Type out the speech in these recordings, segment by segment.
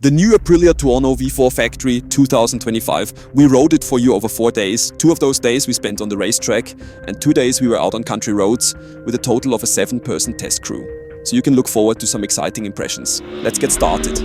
The new Aprilia Tuono V4 factory 2025. We rode it for you over 4 days. 2 of those days we spent on the racetrack and 2 days we were out on country roads with a total of a 7-person test crew. So you can look forward to some exciting impressions. Let's get started.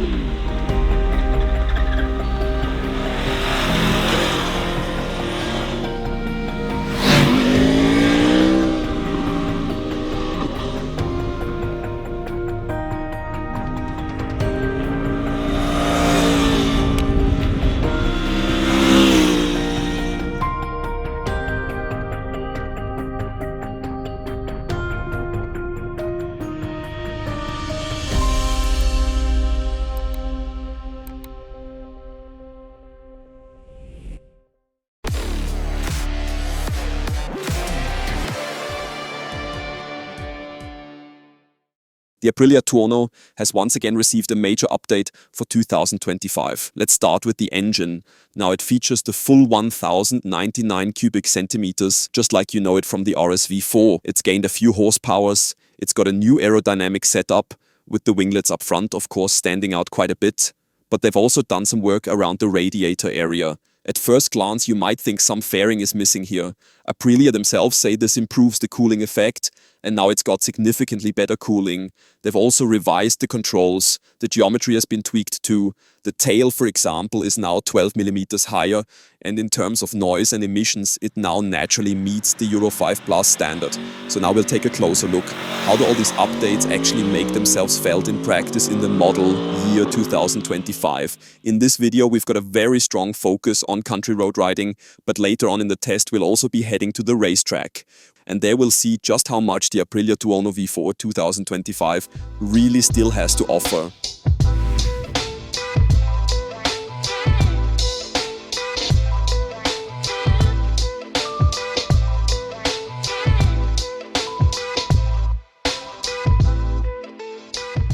The Aprilia Tuono has once again received a major update for 2025. Let's start with the engine. Now it features the full 1099 cubic centimeters, just like you know it from the RSV4. It's gained a few horsepowers. It's got a new aerodynamic setup with the winglets up front, of course, standing out quite a bit. But they've also done some work around the radiator area. At first glance, you might think some fairing is missing here. Aprilia themselves say this improves the cooling effect, and now it's got significantly better cooling. They've also revised the controls. The geometry has been tweaked too. The tail, for example, is now 12 millimeters higher, and in terms of noise and emissions, it now naturally meets the Euro 5 Plus standard. So now we'll take a closer look. How do all these updates actually make themselves felt in practice in the model year 2025? In this video, we've got a very strong focus on country road riding, but later on in the test, we'll also be heading to the racetrack. And there we'll see just how much the Aprilia Tuono V4 2025 really still has to offer.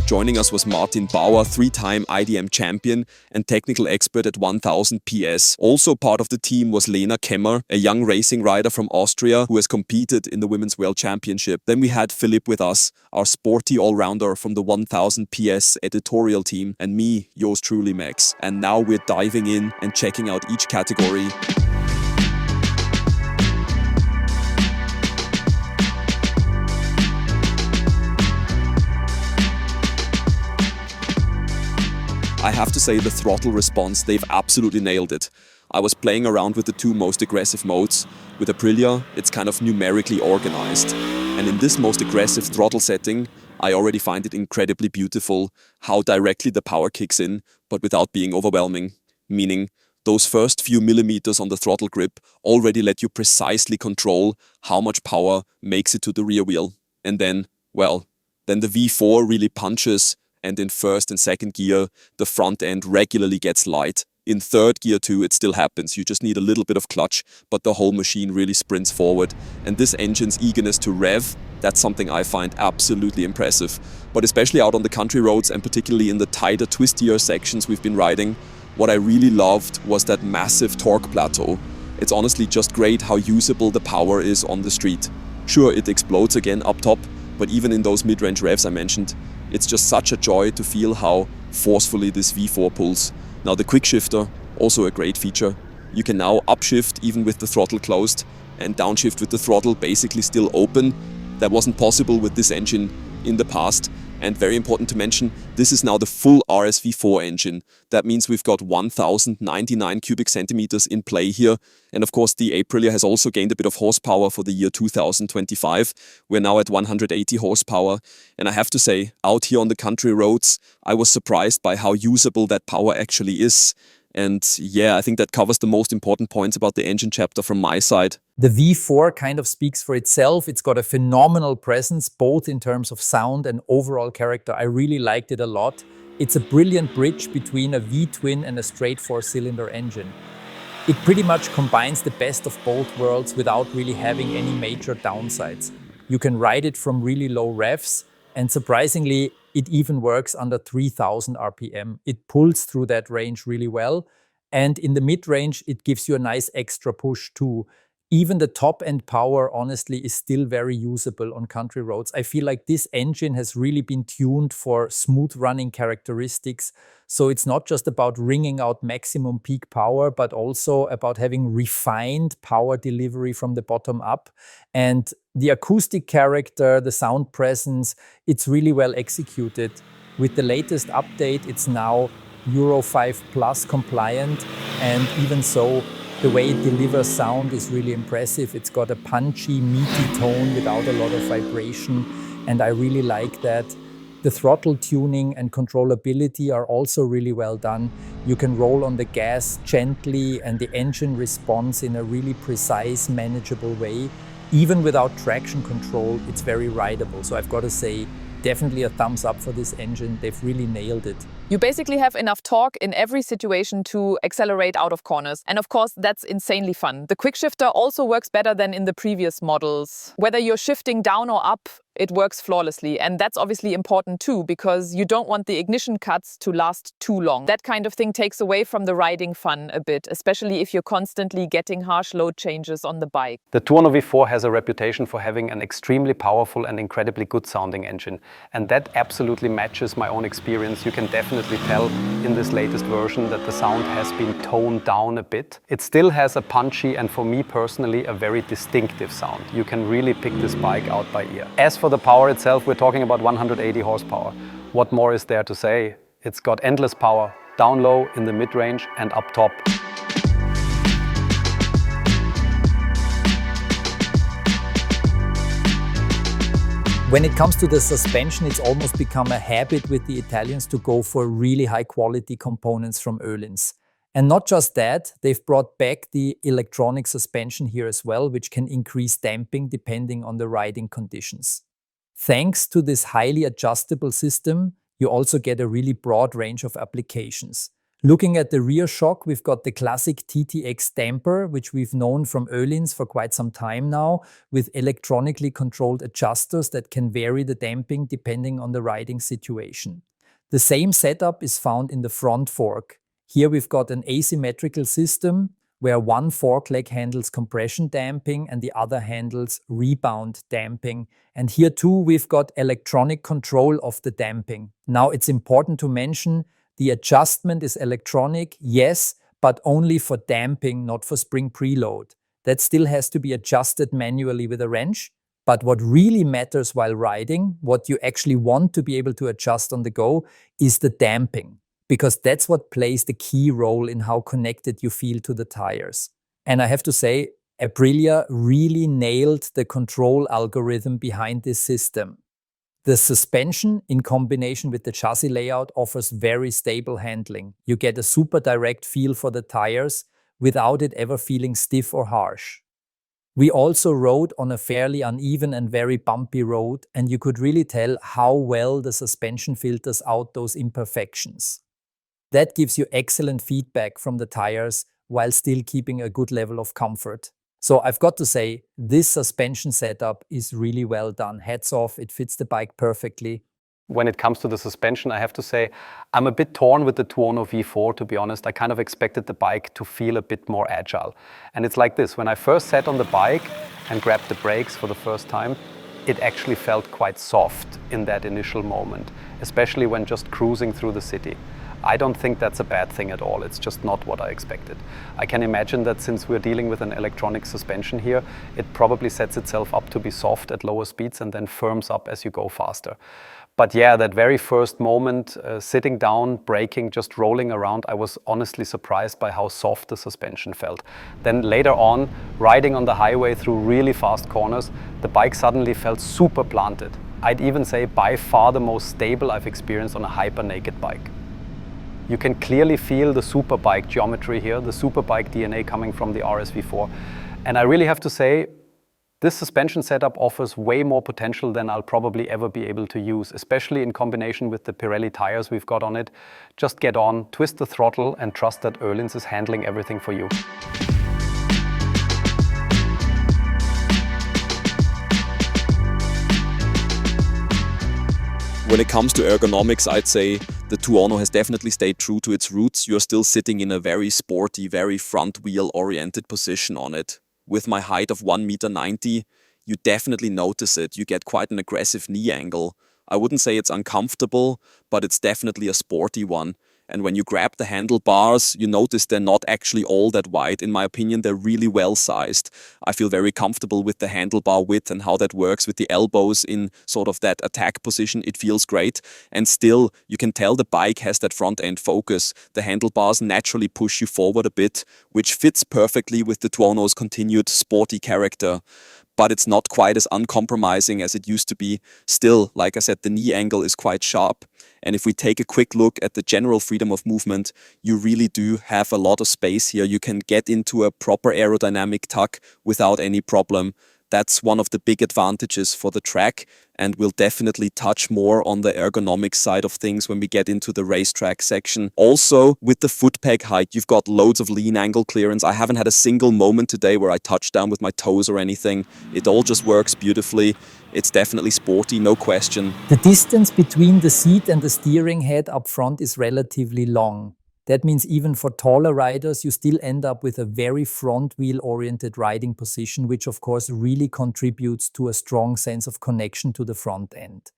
Joining us was Martin Bauer, 3-time IDM champion and technical expert at 1000 PS. Also part of the team was Lena Kemmer, a young racing rider from Austria who has competed in the Women's World Championship. Then we had Philipp with us, our sporty all-rounder from the 1000 PS editorial team, and me, yours truly, Max. And now we're diving in and checking out each category. I have to say the throttle response, they've absolutely nailed it. I was playing around with the 2 most aggressive modes. With Aprilia, it's kind of numerically organized. And in this most aggressive throttle setting, I already find it incredibly beautiful how directly the power kicks in, but without being overwhelming. Meaning, those first few millimeters on the throttle grip already let you precisely control how much power makes it to the rear wheel. And then, well, then the V4 really punches, and in first and second gear, the front end regularly gets light. In third gear too, it still happens. You just need a little bit of clutch, but the whole machine really sprints forward. And this engine's eagerness to rev, that's something I find absolutely impressive. But especially out on the country roads and particularly in the tighter, twistier sections we've been riding, what I really loved was that massive torque plateau. It's honestly just great how usable the power is on the street. Sure, it explodes again up top, but even in those mid-range revs I mentioned, it's just such a joy to feel how forcefully this V4 pulls. Now the quick shifter, also a great feature. You can now upshift even with the throttle closed and downshift with the throttle basically still open. That wasn't possible with this engine in the past. And very important to mention, this is now the full RSV4 engine. That means we've got 1099 cubic centimeters in play here. And of course, the Aprilia has also gained a bit of horsepower for the year 2025. We're now at 180 horsepower. And I have to say, out here on the country roads, I was surprised by how usable that power actually is. And yeah, I think that covers the most important points about the engine chapter from my side. The V4 kind of speaks for itself. It's got a phenomenal presence, both in terms of sound and overall character. I really liked it a lot. It's a brilliant bridge between a V-twin and a straight 4-cylinder engine. It pretty much combines the best of both worlds without really having any major downsides. You can ride it from really low revs, and surprisingly, it even works under 3000 RPM. It pulls through that range really well. And in the mid-range, it gives you a nice extra push too. Even the top-end power, honestly, is still very usable on country roads. I feel like this engine has really been tuned for smooth running characteristics. So it's not just about wringing out maximum peak power, but also about having refined power delivery from the bottom up. And the acoustic character, the sound presence, it's really well executed. With the latest update, it's now Euro 5 Plus compliant, and even so, the way it delivers sound is really impressive. It's got a punchy, meaty tone without a lot of vibration, and I really like that. The throttle tuning and controllability are also really well done. You can roll on the gas gently, and the engine responds in a really precise, manageable way. Even without traction control, it's very rideable. So I've got to say, definitely a thumbs up for this engine. They've really nailed it. You basically have enough torque in every situation to accelerate out of corners. And of course, that's insanely fun. The quick shifter also works better than in the previous models. Whether you're shifting down or up, it works flawlessly. And that's obviously important too, because you don't want the ignition cuts to last too long. That kind of thing takes away from the riding fun a bit, especially if you're constantly getting harsh load changes on the bike. The Tuono V4 has a reputation for having an extremely powerful and incredibly good sounding engine. And that absolutely matches my own experience. You can definitely tell in this latest version that the sound has been toned down a bit. It still has a punchy and, for me personally, a very distinctive sound. You can really pick this bike out by ear. As for the power itself, we're talking about 180 horsepower. What more is there to say? It's got endless power, down low, in the mid-range and up top. When it comes to the suspension, it's almost become a habit with the Italians to go for really high quality components from Öhlins. And not just that, they've brought back the electronic suspension here as well, which can increase damping depending on the riding conditions. Thanks to this highly adjustable system, you also get a really broad range of applications. Looking at the rear shock, we've got the classic TTX damper, which we've known from Öhlins for quite some time now, with electronically controlled adjusters that can vary the damping depending on the riding situation. The same setup is found in the front fork. Here we've got an asymmetrical system where one fork leg handles compression damping and the other handles rebound damping. And here too we've got electronic control of the damping. Now it's important to mention the adjustment is electronic, yes, but only for damping, not for spring preload. That still has to be adjusted manually with a wrench. But what really matters while riding, what you actually want to be able to adjust on the go, is the damping. Because that's what plays the key role in how connected you feel to the tires. And I have to say, Aprilia really nailed the control algorithm behind this system. The suspension, in combination with the chassis layout, offers very stable handling. You get a super direct feel for the tires without it ever feeling stiff or harsh. We also rode on a fairly uneven and very bumpy road, and you could really tell how well the suspension filters out those imperfections. That gives you excellent feedback from the tires while still keeping a good level of comfort. So I've got to say, this suspension setup is really well done. Hats off, it fits the bike perfectly. When it comes to the suspension, I have to say, I'm a bit torn with the Tuono V4, to be honest. I kind of expected the bike to feel a bit more agile. And it's like this, when I first sat on the bike and grabbed the brakes for the first time, it actually felt quite soft in that initial moment, especially when just cruising through the city. I don't think that's a bad thing at all. It's just not what I expected. I can imagine that since we're dealing with an electronic suspension here, it probably sets itself up to be soft at lower speeds and then firms up as you go faster. But yeah, that very first moment, sitting down, braking, just rolling around, I was honestly surprised by how soft the suspension felt. Then later on, riding on the highway through really fast corners, the bike suddenly felt super planted. I'd even say by far the most stable I've experienced on a hyper naked bike. You can clearly feel the superbike geometry here, the superbike DNA coming from the RSV4. And I really have to say, this suspension setup offers way more potential than I'll probably ever be able to use, especially in combination with the Pirelli tires we've got on it. Just get on, twist the throttle and trust that Öhlins is handling everything for you. When it comes to ergonomics, I'd say the Tuono has definitely stayed true to its roots. You're still sitting in a very sporty, very front wheel oriented position on it. with my height of 1.90 m, you definitely notice it. You get quite an aggressive knee angle. I wouldn't say it's uncomfortable, but it's definitely a sporty one. And when you grab the handlebars, you notice they're not actually all that wide. In my opinion, they're really well sized. I feel very comfortable with the handlebar width and how that works with the elbows in sort of that attack position. It feels great. And still, you can tell the bike has that front end focus. The handlebars naturally push you forward a bit, which fits perfectly with the Tuono's continued sporty character. But it's not quite as uncompromising as it used to be. Still, like I said, the knee angle is quite sharp. And if we take a quick look at the general freedom of movement, you really do have a lot of space here. You can get into a proper aerodynamic tuck without any problem. That's one of the big advantages for the track, and we'll definitely touch more on the ergonomics side of things when we get into the racetrack section. Also, with the foot peg height, you've got loads of lean angle clearance. I haven't had a single moment today where I touched down with my toes or anything. It all just works beautifully. It's definitely sporty, no question. The distance between the seat and the steering head up front is relatively long. That means even for taller riders, you still end up with a very front wheel oriented riding position, which of course really contributes to a strong sense of connection to the front end.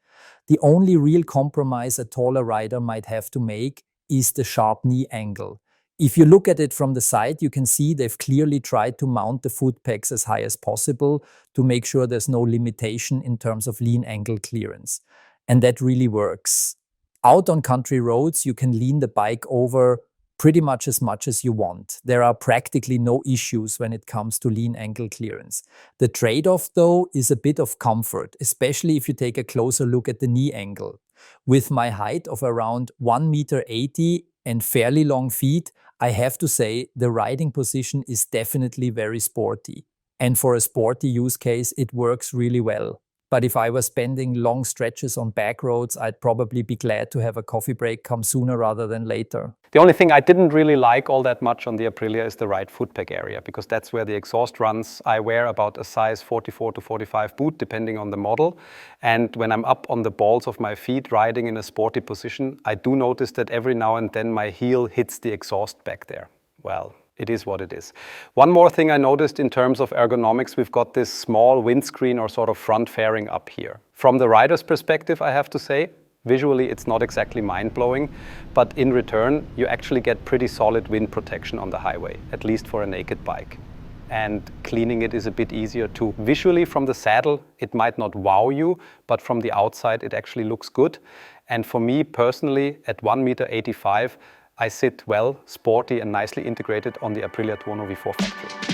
The only real compromise a taller rider might have to make is the sharp knee angle. If you look at it from the side, you can see they've clearly tried to mount the foot pegs as high as possible to make sure there's no limitation in terms of lean angle clearance. And that really works. Out on country roads, you can lean the bike over pretty much as you want. There are practically no issues when it comes to lean angle clearance. The trade-off, though, is a bit of comfort, especially if you take a closer look at the knee angle. With my height of around 1.80 m and fairly long feet, I have to say the riding position is definitely very sporty. And for a sporty use case, it works really well. But if I was spending long stretches on back roads, I'd probably be glad to have a coffee break come sooner rather than later. The only thing I didn't really like all that much on the Aprilia is the right foot peg area, because that's where the exhaust runs. I wear about a size 44 to 45 boot, depending on the model. And when I'm up on the balls of my feet riding in a sporty position, I do notice that every now and then my heel hits the exhaust back there. Well, it is what it is. One more thing I noticed in terms of ergonomics, we've got this small windscreen or sort of front fairing up here. From the rider's perspective, I have to say, visually it's not exactly mind-blowing, but in return, you actually get pretty solid wind protection on the highway, at least for a naked bike. And cleaning it is a bit easier too. Visually from the saddle, it might not wow you, but from the outside, it actually looks good. And for me personally, at 1.85 m, I sit well, sporty and nicely integrated on the Aprilia Tuono V4 factory.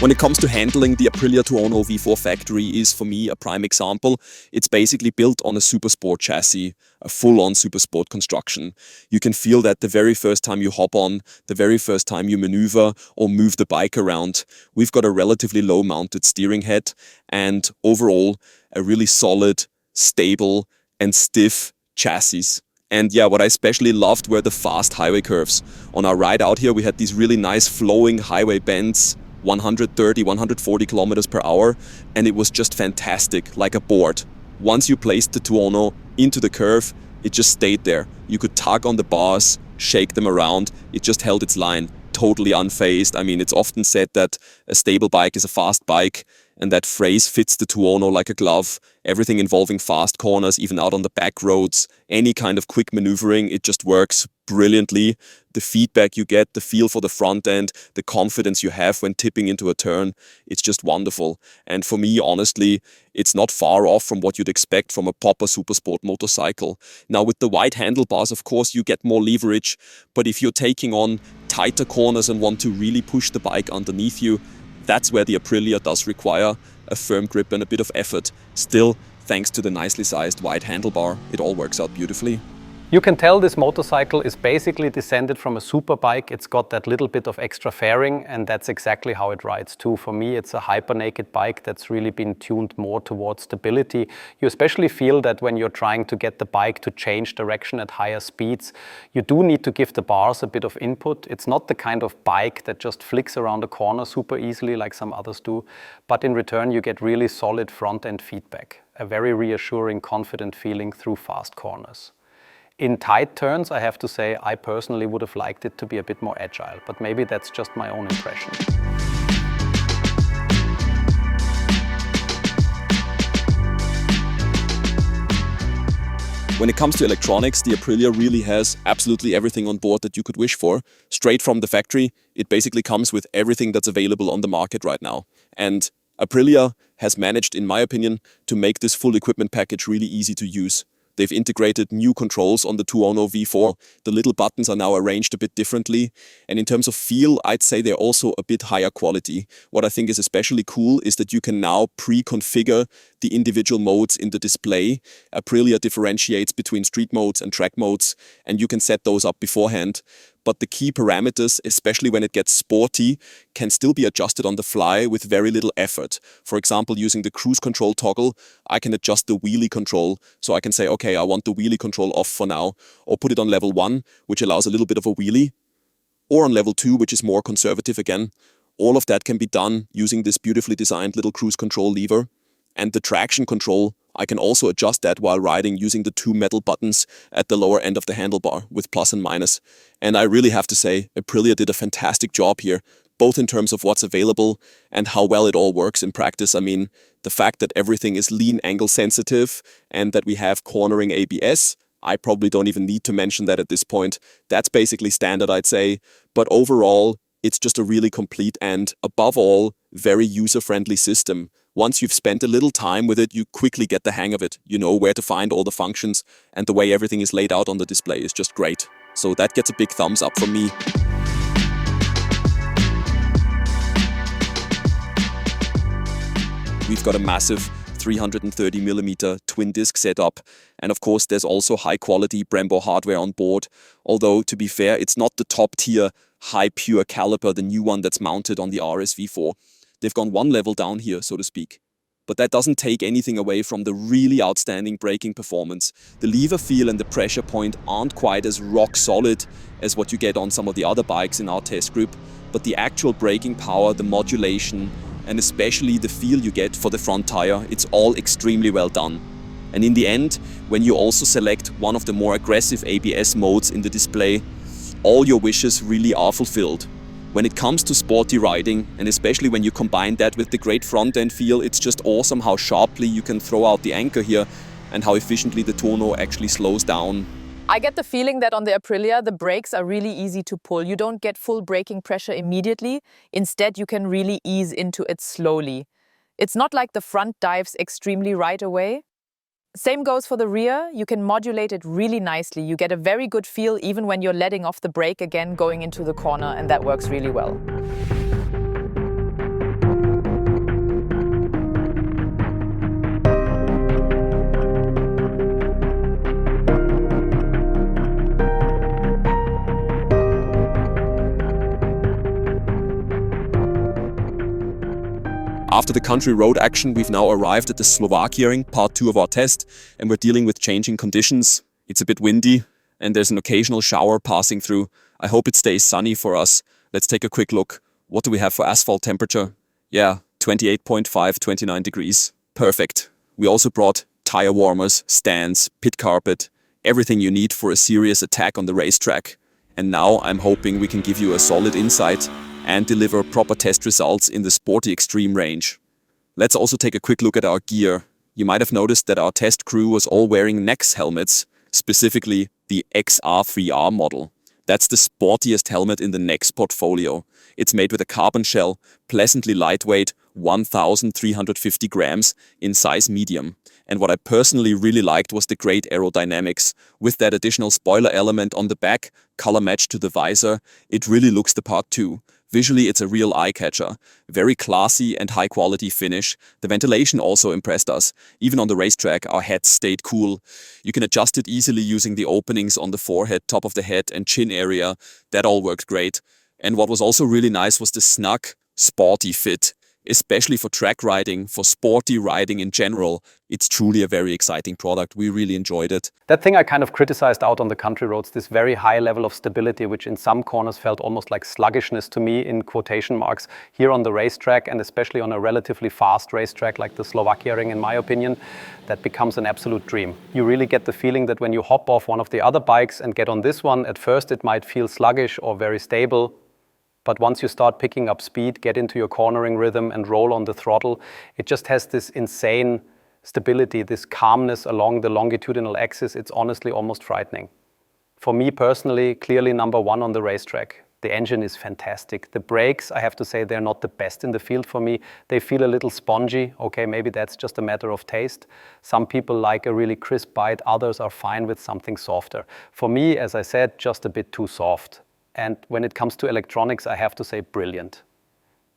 When it comes to handling, the Aprilia Tuono V4 factory is for me a prime example. It's basically built on a Supersport chassis, a full-on Supersport construction. You can feel that the very first time you hop on, the very first time you maneuver or move the bike around. We've got a relatively low-mounted steering head and overall a really solid, stable and stiff chassis. And yeah, what I especially loved were the fast highway curves. On our ride out here, we had these really nice flowing highway bends, 130, 140 kilometers per hour, and it was just fantastic, like a board. Once you placed the Tuono into the curve, it just stayed there. You could tug on the bars, shake them around, it just held its line, totally unfazed. I mean, it's often said that a stable bike is a fast bike, and that phrase fits the Tuono like a glove. Everything involving fast corners, even out on the back roads, any kind of quick maneuvering, it just works brilliantly. The feedback you get, the feel for the front end, the confidence you have when tipping into a turn, it's just wonderful. And for me, honestly, it's not far off from what you'd expect from a proper Supersport motorcycle. Now with the wide handlebars, of course, you get more leverage, but if you're taking on tighter corners and want to really push the bike underneath you, that's where the Aprilia does require a firm grip and a bit of effort. Still, thanks to the nicely sized wide handlebar, it all works out beautifully. You can tell this motorcycle is basically descended from a super bike. It's got that little bit of extra fairing, and that's exactly how it rides too. For me, it's a hyper naked bike that's really been tuned more towards stability. You especially feel that when you're trying to get the bike to change direction at higher speeds, you do need to give the bars a bit of input. It's not the kind of bike that just flicks around a corner super easily like some others do, but in return you get really solid front end feedback, a very reassuring, confident feeling through fast corners. In tight turns, I have to say, I personally would have liked it to be a bit more agile, but maybe that's just my own impression. When it comes to electronics, the Aprilia really has absolutely everything on board that you could wish for. Straight from the factory, it basically comes with everything that's available on the market right now. And Aprilia has managed, in my opinion, to make this full equipment package really easy to use. They've integrated new controls on the Tuono V4. The little buttons are now arranged a bit differently. And in terms of feel, I'd say they're also a bit higher quality. What I think is especially cool is that you can now pre-configure the individual modes in the display. Aprilia differentiates between street modes and track modes, and you can set those up beforehand. But the key parameters, especially when it gets sporty, can still be adjusted on the fly with very little effort. For example, using the cruise control toggle, I can adjust the wheelie control. So I can say, okay, I want the wheelie control off for now, or put it on level 1, which allows a little bit of a wheelie, or on level 2, which is more conservative again. All of that can be done using this beautifully designed little cruise control lever. And the traction control, I can also adjust that while riding using the 2 metal buttons at the lower end of the handlebar with plus and minus. And I really have to say, Aprilia did a fantastic job here, both in terms of what's available and how well it all works in practice. I mean, the fact that everything is lean angle sensitive and that we have cornering ABS, I probably don't even need to mention that at this point. That's basically standard, I'd say. But overall, it's just a really complete and, above all, very user-friendly system. Once you've spent a little time with it, you quickly get the hang of it. You know where to find all the functions, and the way everything is laid out on the display is just great. So that gets a big thumbs up from me. We've got a massive 330mm twin disc setup, and of course there's also high quality Brembo hardware on board, although to be fair, it's not the top tier high pure caliper, the new one that's mounted on the RSV4. They've gone one level down here, so to speak. But that doesn't take anything away from the really outstanding braking performance. The lever feel and the pressure point aren't quite as rock solid as what you get on some of the other bikes in our test group, but the actual braking power, the modulation, and especially the feel you get for the front tire, it's all extremely well done. And in the end, when you also select one of the more aggressive ABS modes in the display, all your wishes really are fulfilled. When it comes to sporty riding, and especially when you combine that with the great front end feel, it's just awesome how sharply you can throw out the anchor here and how efficiently the Tuono actually slows down. I get the feeling that on the Aprilia, the brakes are really easy to pull. You don't get full braking pressure immediately. Instead, you can really ease into it slowly. It's not like the front dives extremely right away. Same goes for the rear. You can modulate it really nicely. You get a very good feel even when you're letting off the brake again going into the corner, and that works really well. After the country road action, we've now arrived at the Slovakiaring, part 2 of our test, and we're dealing with changing conditions. It's a bit windy, and there's an occasional shower passing through. I hope it stays sunny for us. Let's take a quick look. What do we have for asphalt temperature? Yeah, 28.5, 29 degrees. Perfect. We also brought tire warmers, stands, pit carpet, everything you need for a serious attack on the racetrack. And now I'm hoping we can give you a solid insight and deliver proper test results in the sporty extreme range. Let's also take a quick look at our gear. You might have noticed that our test crew was all wearing Nex helmets, specifically the XR3R model. That's the sportiest helmet in the Nex portfolio. It's made with a carbon shell, pleasantly lightweight, 1,350 grams in size medium. And what I personally really liked was the great aerodynamics. With that additional spoiler element on the back, color matched to the visor, it really looks the part too. Visually, it's a real eye-catcher. Very classy and high-quality finish. The ventilation also impressed us. Even on the racetrack, our heads stayed cool. You can adjust it easily using the openings on the forehead, top of the head and chin area. That all worked great. And what was also really nice was the snug, sporty fit. especially for track riding, for sporty riding in general. It's truly a very exciting product. We really enjoyed it. That thing I kind of criticized out on the country roads, this very high level of stability, which in some corners felt almost like sluggishness to me in quotation marks. Here on the racetrack, and especially on a relatively fast racetrack like the Slovakiaring, in my opinion, that becomes an absolute dream. You really get the feeling that when you hop off one of the other bikes and get on this one, at first it might feel sluggish or very stable. But once you start picking up speed, get into your cornering rhythm and roll on the throttle, it just has this insane stability, this calmness along the longitudinal axis. It's honestly almost frightening. For me personally, clearly number one on the racetrack. The engine is fantastic. The brakes, I have to say, they're not the best in the field for me. They feel a little spongy. Okay, maybe that's just a matter of taste. Some people like a really crisp bite. Others are fine with something softer. For me, as I said, just a bit too soft. And when it comes to electronics, I have to say brilliant.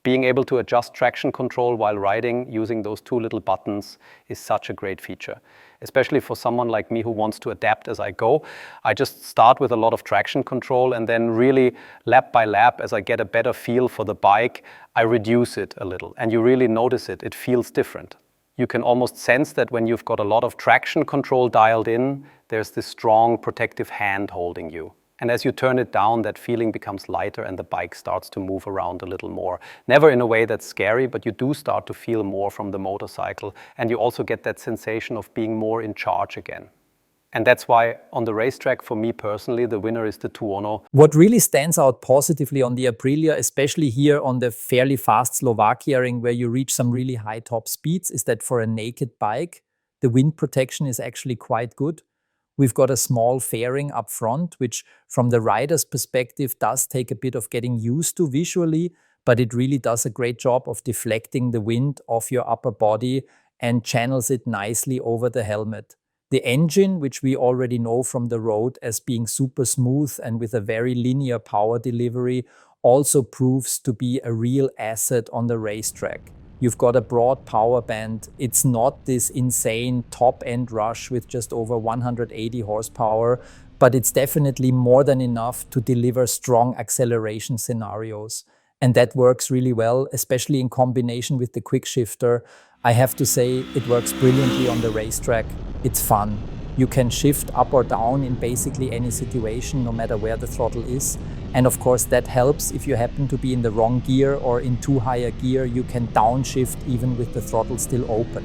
Being able to adjust traction control while riding using those two little buttons is such a great feature. Especially for someone like me who wants to adapt as I go. I just start with a lot of traction control and then really lap by lap, as I get a better feel for the bike, I reduce it a little. And you really notice it. It feels different. You can almost sense that when you've got a lot of traction control dialed in, there's this strong protective hand holding you. And as you turn it down, that feeling becomes lighter and the bike starts to move around a little more. Never in a way that's scary, but you do start to feel more from the motorcycle. And you also get that sensation of being more in charge again. And that's why on the racetrack, for me personally, the winner is the Tuono. What really stands out positively on the Aprilia, especially here on the fairly fast Slovakiaring, where you reach some really high top speeds, is that for a naked bike, the wind protection is actually quite good. We've got a small fairing up front, which from the rider's perspective does take a bit of getting used to visually, but it really does a great job of deflecting the wind off your upper body and channels it nicely over the helmet. The engine, which we already know from the road as being super smooth and with a very linear power delivery, also proves to be a real asset on the racetrack. You've got a broad power band. It's not this insane top-end rush with just over 180 horsepower, but it's definitely more than enough to deliver strong acceleration scenarios. And that works really well, especially in combination with the quick shifter. I have to say, it works brilliantly on the racetrack. It's fun. You can shift up or down in basically any situation, no matter where the throttle is. And of course, that helps if you happen to be in the wrong gear or in too high a gear, you can downshift even with the throttle still open.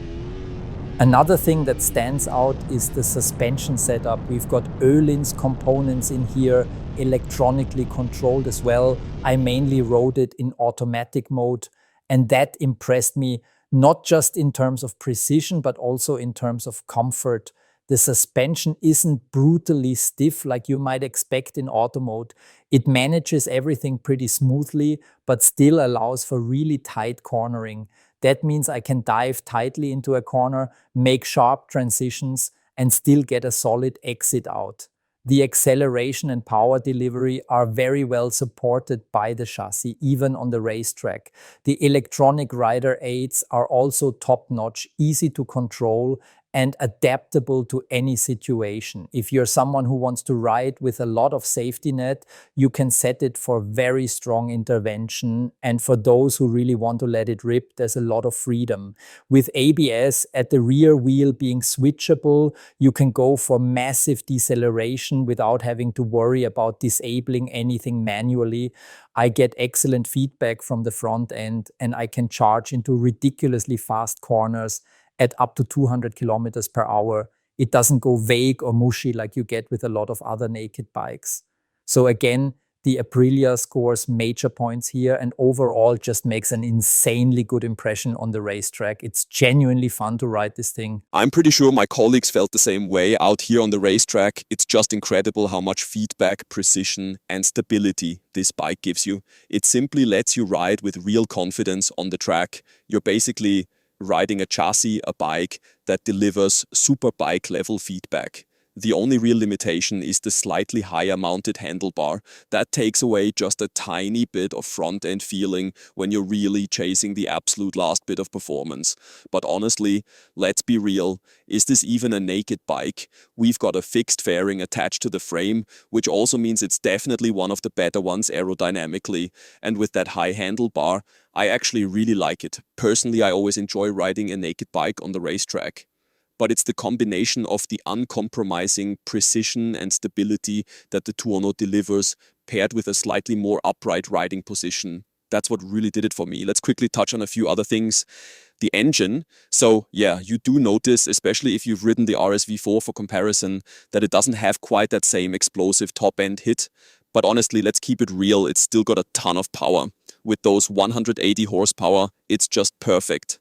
Another thing that stands out is the suspension setup. We've got Öhlins components in here, electronically controlled as well. I mainly rode it in automatic mode, and that impressed me, not just in terms of precision, but also in terms of comfort. The suspension isn't brutally stiff like you might expect in auto mode. It manages everything pretty smoothly, but still allows for really tight cornering. That means I can dive tightly into a corner, make sharp transitions, and still get a solid exit out. The acceleration and power delivery are very well supported by the chassis, even on the racetrack. The electronic rider aids are also top-notch, easy to control, and adaptable to any situation. If you're someone who wants to ride with a lot of safety net, you can set it for very strong intervention. And for those who really want to let it rip, there's a lot of freedom. With ABS at the rear wheel being switchable, you can go for massive deceleration without having to worry about disabling anything manually. I get excellent feedback from the front end, and I can charge into ridiculously fast corners at up to 200 kilometers per hour. It doesn't go vague or mushy like you get with a lot of other naked bikes. So again, the Aprilia scores major points here and overall just makes an insanely good impression on the racetrack. It's genuinely fun to ride this thing. I'm pretty sure my colleagues felt the same way out here on the racetrack. It's just incredible how much feedback, precision and stability this bike gives you. It simply lets you ride with real confidence on the track. You're basically riding a chassis, a bike that delivers super bike level feedback. The only real limitation is the slightly higher mounted handlebar. That takes away just a tiny bit of front-end feeling when you're really chasing the absolute last bit of performance. But honestly, let's be real, is this even a naked bike? We've got a fixed fairing attached to the frame, which also means it's definitely one of the better ones aerodynamically. And with that high handlebar, I actually really like it. Personally, I always enjoy riding a naked bike on the racetrack. But it's the combination of the uncompromising precision and stability that the Tuono delivers, paired with a slightly more upright riding position. That's what really did it for me. Let's quickly touch on a few other things. The engine. So yeah, you do notice, especially if you've ridden the RSV4 for comparison, that it doesn't have quite that same explosive top-end hit. But honestly, let's keep it real, it's still got a ton of power. With those 180 horsepower, it's just perfect.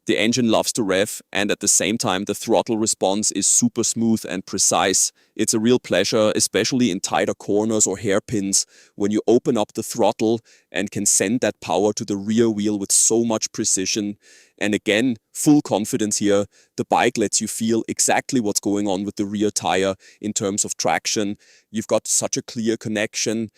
The engine loves to rev, and at the same time the throttle response is super smooth and precise. It's a real pleasure, especially in tighter corners or hairpins, when you open up the throttle and can send that power to the rear wheel with so much precision. And again, full confidence here, the bike lets you feel exactly what's going on with the rear tire in terms of traction. You've got such a clear connection,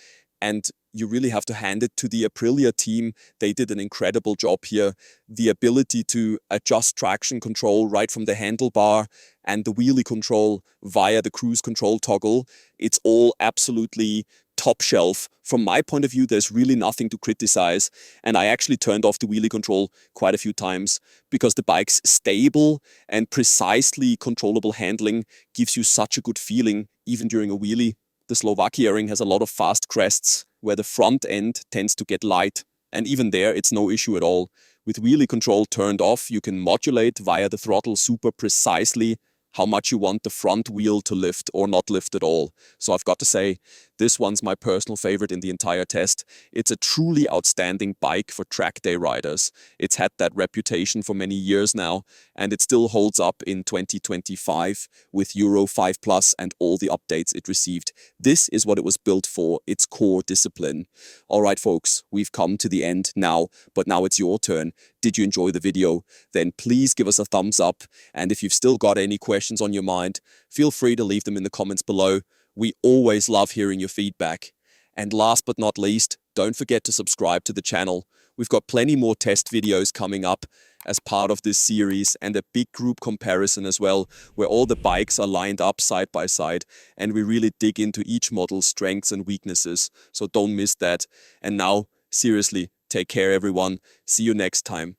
and you really have to hand it to the Aprilia team. They did an incredible job here. The ability to adjust traction control right from the handlebar and the wheelie control via the cruise control toggle, it's all absolutely top shelf. From my point of view, there's really nothing to criticize. And I actually turned off the wheelie control quite a few times because the bike's stable and precisely controllable handling gives you such a good feeling even during a wheelie. The Slovakiaring has a lot of fast crests where the front end tends to get light, and even there it's no issue at all. With wheelie control turned off, you can modulate via the throttle super precisely how much you want the front wheel to lift or not lift at all. So I've got to say, this one's my personal favorite in the entire test. It's a truly outstanding bike for track day riders. It's had that reputation for many years now, and it still holds up in 2025 with Euro 5 Plus and all the updates it received. This is what it was built for, its core discipline. All right, folks, we've come to the end now, but now it's your turn. Did you enjoy the video? Then please give us a thumbs up, and if you've still got any questions on your mind, feel free to leave them in the comments below. We always love hearing your feedback. And last but not least, don't forget to subscribe to the channel. We've got plenty more test videos coming up as part of this series, and a big group comparison as well, where all the bikes are lined up side by side and we really dig into each model's strengths and weaknesses. So don't miss that. And now, seriously, take care everyone. See you next time.